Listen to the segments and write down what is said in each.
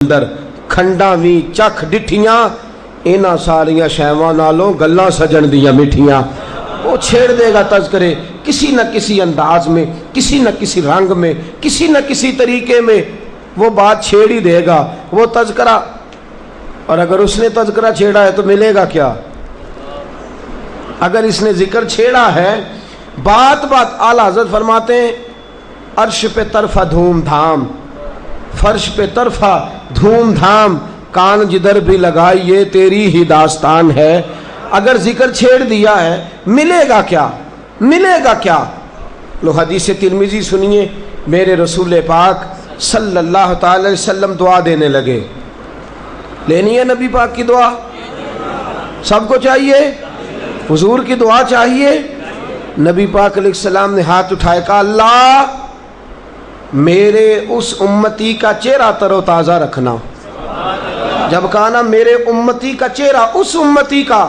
अंदर खंडा भी चख डिठियां इन्हां सारियां शैवां नालों गल्लां सजन दियां मिठियां। वो छेड़ देगा तज़करे किसी न किसी अंदाज में, किसी न किसी रंग में, किसी न किसी तरीके में वो बात छेड़ ही देगा वो तज़करा। और अगर उसने तज़करा छेड़ा है तो मिलेगा क्या? अगर इसने जिक्र छेड़ा है बात बात आला हज़रत फरमाते हैं अर्श पे तरफा धूम धाम, फर्श पे तरफा धूम धाम, कान जिधर भी लगाई ये तेरी ही दास्तान है। अगर जिक्र छेड़ दिया है मिलेगा क्या? मिलेगा क्या? लो हदीस तिरमिज़ी सुनिए, मेरे रसूल पाक सल्लल्लाहु अलैहि वसल्लम दुआ देने लगे। लेनी है नबी पाक की दुआ? सबको चाहिए? हुजूर की दुआ चाहिए? नबी पाक अलैहिस्सलाम ने हाथ उठाए कहा अल्लाह मेरे उस उम्मती का चेहरा तरोताज़ा रखना। जब कहा ना मेरे उम्मती का चेहरा, उस उम्मती का,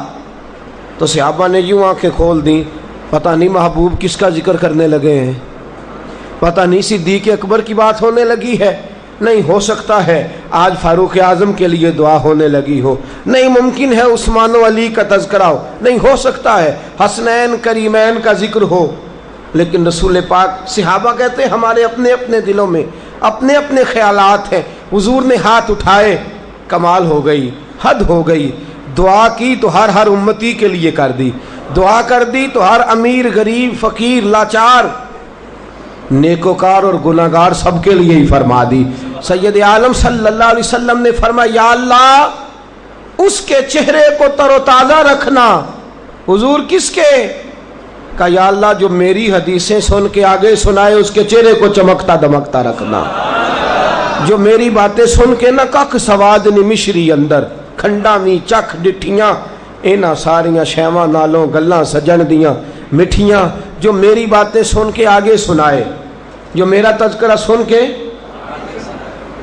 तो सहाबा ने यूं आंखें खोल दी, पता नहीं महबूब किसका जिक्र करने लगे हैं, पता नहीं सिद्दीक़ अकबर की बात होने लगी है, नहीं हो सकता है आज फारूक आज़म के लिए दुआ होने लगी हो, नहीं मुमकिन है उस्मान व अली का तज़करा हो, नहीं हो सकता है हसनैन करीमैन का जिक्र हो। लेकिन रसूल पाक सहाबा कहते हैं हमारे अपने अपने दिलों में अपने अपने ख्यालात हैं। हुजूर ने हाथ उठाए, कमाल हो गई, हद हो गई। दुआ की तो हर उम्मती के लिए कर दी, दुआ कर दी तो हर अमीर गरीब फ़कीर लाचार नेकोकार और गुनाहगार सबके लिए ही फरमा दी। सैयद आलम सल्लल्लाहु अलैहि वसल्लम ने फरमाया या अल्लाह उसके चेहरे को तरोताज़ा रखना। हुजूर किसके? का या अल्लाह जो मेरी हदीसें सुन के आगे सुनाए उसके चेहरे को चमकता दमकता रखना। जो मेरी बातें सुन के ना कख सवाद नी मिश्री अंदर खंडा भी चख डिठियां इन्हां सारियां शैवां नालों गल्लां सजन दियां मिठियां। जो मेरी बातें सुन के आगे सुनाए, जो मेरा तज़करा सुन के,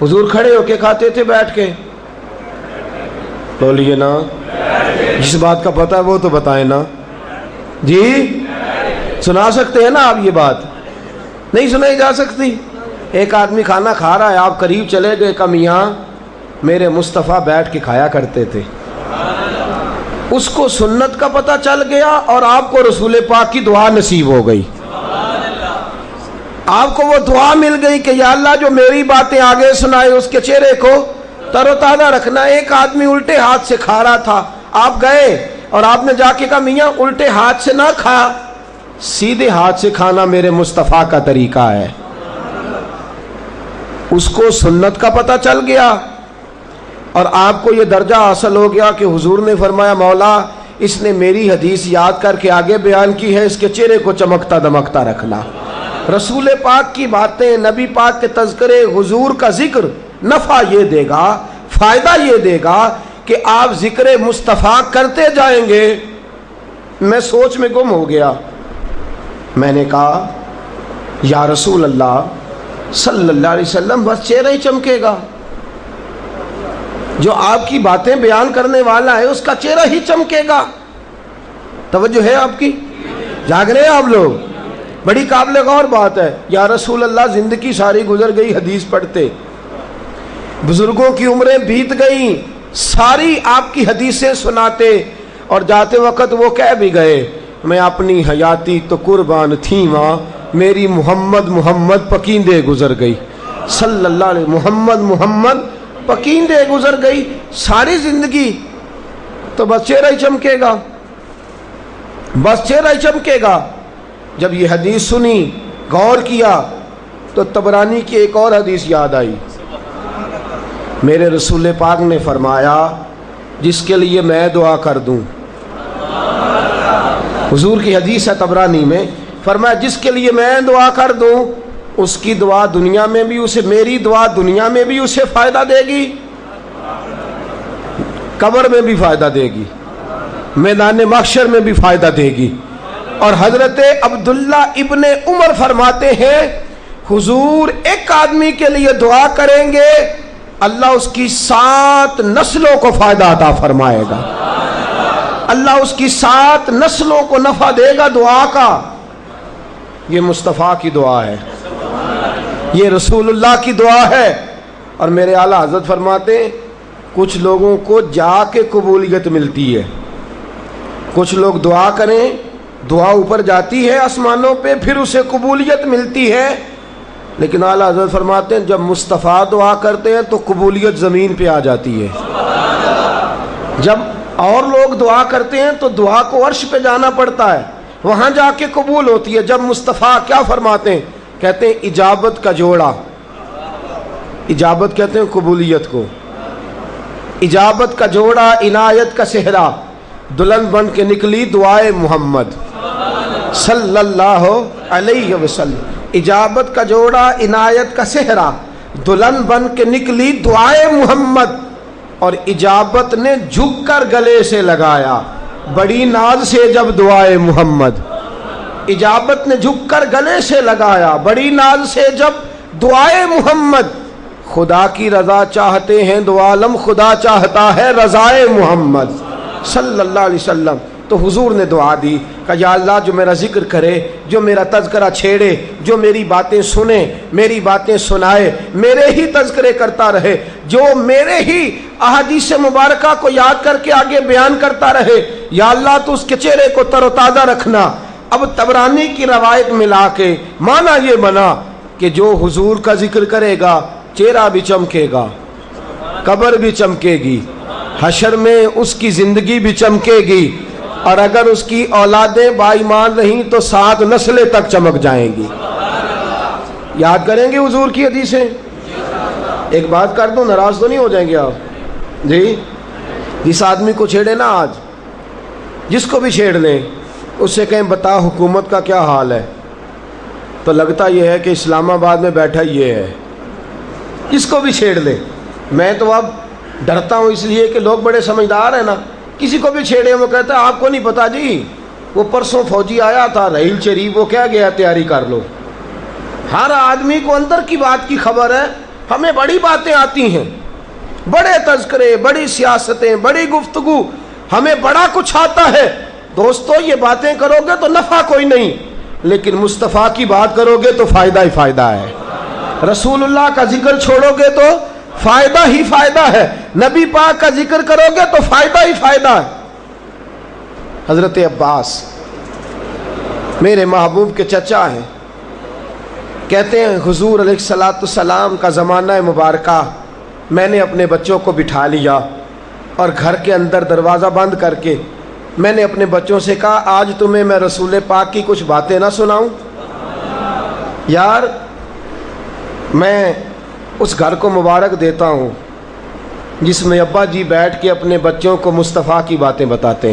हुजूर खड़े होके खाते थे बैठ के? बोलिए ना, जिस बात का पता है वो तो बताए ना जी। सुना सकते हैं ना आप? ये बात नहीं सुनाई जा सकती? एक आदमी खाना खा रहा है, आप करीब चले गए, का मियाँ मेरे मुस्तफ़ा बैठ के खाया करते थे। उसको सुन्नत का पता चल गया और आपको रसूल पाक की दुआ नसीब हो गई। आपको वो दुआ मिल गई कि या अल्लाह जो मेरी बातें आगे सुनाए उसके चेहरे को तरोताज़ा रखना। एक आदमी उल्टे हाथ से खा रहा था, आप गए और आपने जाके कहा मियाँ उल्टे हाथ से ना खा, सीधे हाथ से खाना मेरे मुस्तफ़ा का तरीका है। उसको सुन्नत का पता चल गया और आपको ये दर्जा हासिल हो गया कि हुजूर ने फरमाया मौला इसने मेरी हदीस याद करके आगे बयान की है, इसके चेहरे को चमकता दमकता रखना। रसूल पाक की बातें, नबी पाक के तज़करे, हुजूर का जिक्र नफ़ा ये देगा, फ़ायदा ये देगा कि आप जिक्र मुस्तफ़ा करते जाएंगे। मैं सोच में गुम हो गया, मैंने कहा या रसूल अल्लाह सल्लल्लाहु अलैहि वसल्लम बस चेहरा ही चमकेगा, जो आपकी बातें बयान करने वाला है उसका चेहरा ही चमकेगा। तवज्जो है आपकी? जाग रहे हैं आप लोग? बड़ी काबिल गौर बात है। या रसूल अल्लाह जिंदगी सारी गुजर गई हदीस पढ़ते, बुजुर्गों की उम्रें बीत गई सारी आपकी हदीसें सुनाते, और जाते वक्त वो कह भी गए मैं अपनी हयाती तो कुर्बान थी माँ, मेरी मोहम्मद मोहम्मद पकींदे गुजर गई। सल्लल्लाहु अलैहि मोहम्मद मोहम्मद पकींदे गुजर गई सारी जिंदगी, तो बस चेहरा ही चमकेगा, बस चेहरा ही चमकेगा। जब ये हदीस सुनी, गौर किया, तो तबरानी की एक और हदीस याद आई। मेरे रसूल पाक ने फरमाया जिसके लिए मैं दुआ कर दूं, हुजूर की हदीस है तबरानी में, फरमाया जिसके लिए मैं दुआ कर दूं उसकी दुआ दुनिया में भी उसे, मेरी दुआ दुनिया में भी उसे फ़ायदा देगी, कब्र में भी फ़ायदा देगी, मैदान महशर में भी फ़ायदा देगी। और हज़रत अब्दुल्ला इब्ने उमर फरमाते हैं हुजूर एक आदमी के लिए दुआ करेंगे अल्लाह उसकी 7 नस्लों को फ़ायदा अता फरमाएगा, अल्लाह उसकी 7 नस्लों को नफ़ा देगा दुआ का। ये मुस्तफ़ा की दुआ है, ये रसूलुल्लाह की दुआ है। اور میرے اعلیٰ حضرت فرماتے ہیں کچھ لوگوں کو جا کے قبولیت ملتی ہے، کچھ لوگ دعا کریں، دعا اوپر جاتی ہے آسمانوں پہ، پھر اسے قبولیت ملتی ہے، لیکن اعلیٰ حضرت فرماتے ہیں جب مصطفیٰ دعا کرتے ہیں تو قبولیت زمین پہ آ جاتی ہے۔ جب اور لوگ دعا کرتے ہیں تو دعا کو عرش پہ جانا پڑتا ہے، وہاں جا کے قبول ہوتی ہے۔ جب مصطفیٰ کیا فرماتے ہیں؟ کہتے ہیں اجابت کا جوڑا، اجابت کہتے ہیں قبولیت کو، اجابت کا جوڑا عنایت کا صحرا، دلہن بن کے نکلی دعائے محمد صلی اللہ علیہ وسلم۔ اجابت کا جوڑا عنایت کا صحرا، دلہن بن کے نکلی دعائے محمد، اور اجابت نے جھک کر گلے سے لگایا بڑی ناز سے جب دعائے محمد، اجابت نے جھک کر گلے سے لگایا بڑی ناز سے جب دعائے محمد۔ خدا کی رضا چاہتے ہیں دو عالم، خدا چاہتا ہے رضائے محمد صلی اللہ علیہ وسلم۔ تو حضور نے دعا دی کہ یا اللہ جو میرا ذکر کرے، جو میرا تذکرہ چھیڑے، جو میری باتیں سنے، میری باتیں سنائے، میرے ہی تذکرے کرتا رہے، جو میرے ہی احادیث مبارکہ کو یاد کر کے آگے بیان کرتا رہے، یا اللہ تو اس کے چہرے کو تر و تازہ رکھنا۔ اب طبرانی کی روایت ملا کے معنی یہ بنا کہ جو حضور کا ذکر کرے گا چہرہ بھی چمکے گا، قبر بھی چمکے گی، حشر میں اس کی زندگی بھی چمکے گی، اور اگر اس کی اولادیں با ایمان رہیں تو 7 نسلیں تک چمک جائیں گی۔ یاد کریں گے حضور کی حدیثیں؟ ایک بات کر دوں، ناراض تو نہیں ہو جائیں گے آپ؟ جی، جس آدمی کو چھیڑے نا آج، جس کو بھی چھیڑ لیں، اس سے کہیں بتا حکومت کا کیا حال ہے، تو لگتا یہ ہے کہ اسلام آباد میں بیٹھا یہ ہے۔ جس کو بھی چھیڑ لے، میں تو اب ڈرتا ہوں اس لیے کہ لوگ بڑے سمجھدار ہیں نا، کسی کو بھی چھیڑے وہ کہتا ہے آپ کو نہیں پتا جی وہ پرسوں فوجی آیا تھا رحیل شریف، وہ کیا گیا تیاری کر لو۔ ہر آدمی کو اندر کی بات کی خبر ہے، ہمیں بڑی باتیں آتی ہیں، بڑے تذکرے، بڑی سیاستیں، بڑی گفتگو، ہمیں بڑا کچھ آتا ہے۔ دوستو یہ باتیں کرو گے تو نفع کوئی نہیں، لیکن مصطفیٰ کی بات کرو گے تو فائدہ ہی فائدہ ہے، رسول اللہ کا ذکر چھوڑو گے تو فائدہ ہی فائدہ ہے، نبی پاک کا ذکر کرو گے تو فائدہ ہی فائدہ ہے۔ حضرت عباس میرے محبوب کے چچا ہیں، کہتے ہیں حضور علیہ السلام کا زمانہ مبارکہ میں نے اپنے بچوں کو بٹھا لیا اور گھر کے اندر دروازہ بند کر کے میں نے اپنے بچوں سے کہا آج تمہیں میں رسول پاک کی کچھ باتیں نہ سناؤں؟ یار میں اس گھر کو مبارک دیتا ہوں جس میں ابا جی بیٹھ کے اپنے بچوں کو مصطفیٰ کی باتیں بتاتے ہیں۔